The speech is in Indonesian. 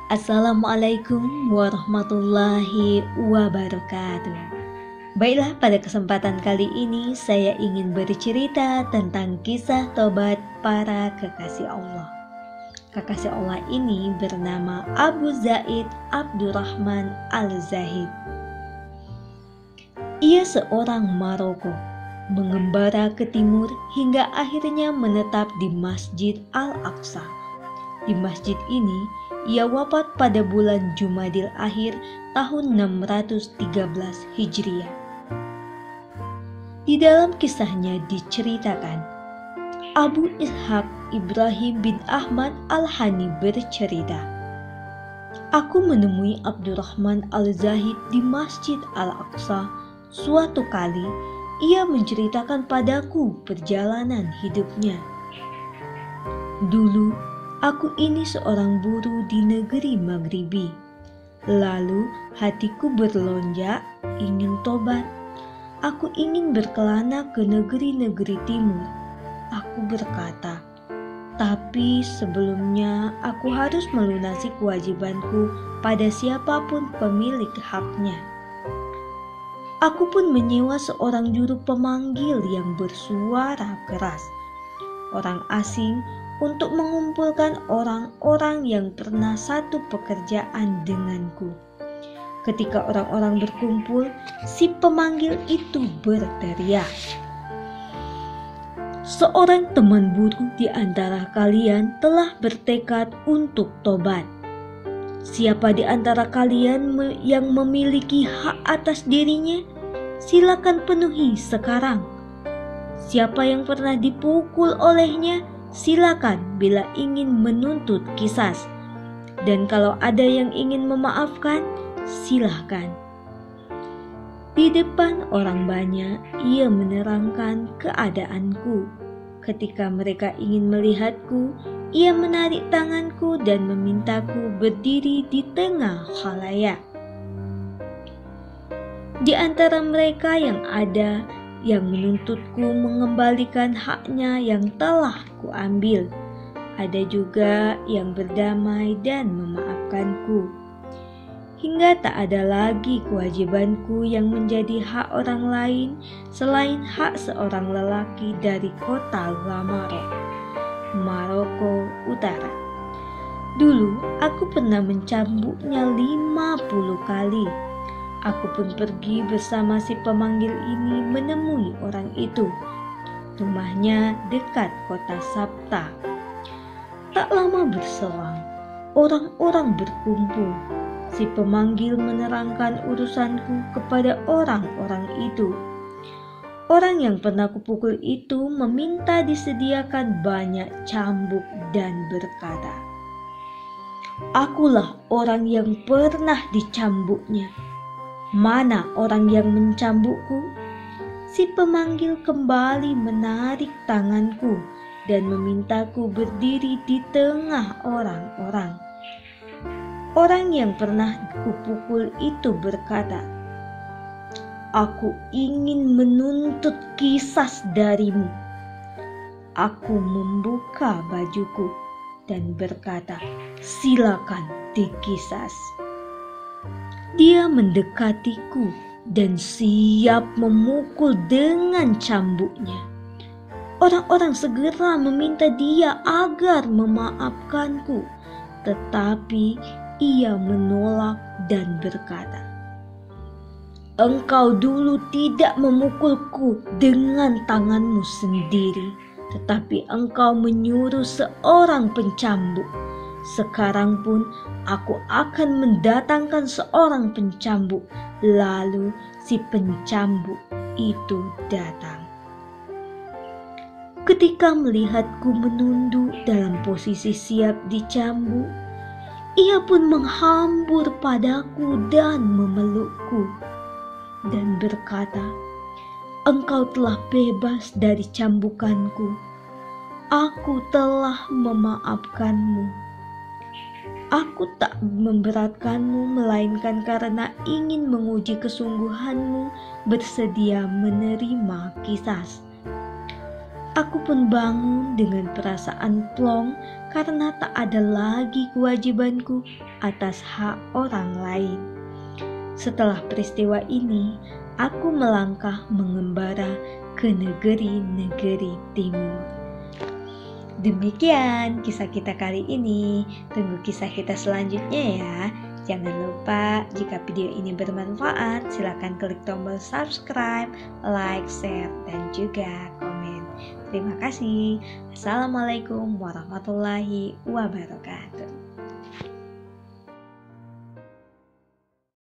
Assalamualaikum warahmatullahi wabarakatuh. Baiklah, pada kesempatan kali ini saya ingin bercerita tentang kisah tobat para kekasih Allah. Kekasih Allah ini bernama Abu Zaid Abdurrahman Al-Zahid. Ia seorang Maroko, mengembara ke timur hingga akhirnya menetap di Masjid Al-Aqsa. Di masjid ini, ia wafat pada bulan Jumadil Akhir tahun 613 Hijriah. Di dalam kisahnya diceritakan, Abu Ishaq Ibrahim bin Ahmad Al-Hani bercerita, "Aku menemui Abdurrahman Al-Zahid di Masjid Al-Aqsa. Suatu kali, ia menceritakan padaku perjalanan hidupnya. Dulu, aku ini seorang buruh di negeri Maghribi. Lalu hatiku berlonjak, ingin tobat. Aku ingin berkelana ke negeri-negeri timur. Aku berkata, tapi sebelumnya aku harus melunasi kewajibanku pada siapapun pemilik haknya. Aku pun menyewa seorang juru pemanggil yang bersuara keras, orang asing, untuk mengumpulkan orang-orang yang pernah satu pekerjaan denganku. Ketika orang-orang berkumpul, si pemanggil itu berteriak, 'Seorang teman buruh di antara kalian telah bertekad untuk tobat. Siapa di antara kalian yang memiliki hak atas dirinya, silakan penuhi sekarang. Siapa yang pernah dipukul olehnya, silakan bila ingin menuntut qisas. Dan kalau ada yang ingin memaafkan, silahkan.' Di depan orang banyak, ia menerangkan keadaanku. Ketika mereka ingin melihatku, ia menarik tanganku dan memintaku berdiri di tengah khalayak. Di antara mereka yang ada yang menuntutku mengembalikan haknya yang telah kuambil. Ada juga yang berdamai dan memaafkanku. Hingga tak ada lagi kewajibanku yang menjadi hak orang lain selain hak seorang lelaki dari kota Lamaro, Maroko Utara. Dulu aku pernah mencambuknya 50 kali. Aku pun pergi bersama si pemanggil ini menemui orang itu. Rumahnya dekat kota Sabta. Tak lama berselang, orang-orang berkumpul. Si pemanggil menerangkan urusanku kepada orang-orang itu. Orang yang pernah kupukul itu meminta disediakan banyak cambuk dan berkata, 'Akulah orang yang pernah dicambuknya. Mana orang yang mencambukku?' Si pemanggil kembali menarik tanganku dan memintaku berdiri di tengah orang-orang. Orang yang pernah kupukul itu berkata, 'Aku ingin menuntut qisas darimu.' Aku membuka bajuku dan berkata, 'Silakan diqisas.' Dia mendekatiku dan siap memukul dengan cambuknya. Orang-orang segera meminta dia agar memaafkanku, tetapi ia menolak dan berkata, 'Engkau dulu tidak memukulku dengan tanganmu sendiri, tetapi engkau menyuruh seorang pencambuk. Sekarang pun aku akan mendatangkan seorang pencambuk.' Lalu si pencambuk itu datang. Ketika melihatku menunduk dalam posisi siap dicambuk, ia pun menghambur padaku dan memelukku dan berkata, 'Engkau telah bebas dari cambukanku. Aku telah memaafkanmu. Aku tak memberatkanmu melainkan karena ingin menguji kesungguhanmu bersedia menerima qisas. Aku pun bangun dengan perasaan plong karena tak ada lagi kewajibanku atas hak orang lain. Setelah peristiwa ini, aku melangkah mengembara ke negeri-negeri timur. Demikian kisah kita kali ini. Tunggu kisah kita selanjutnya ya. Jangan lupa jika video ini bermanfaat, silakan klik tombol subscribe, like, share, dan juga komen. Terima kasih. Assalamualaikum warahmatullahi wabarakatuh.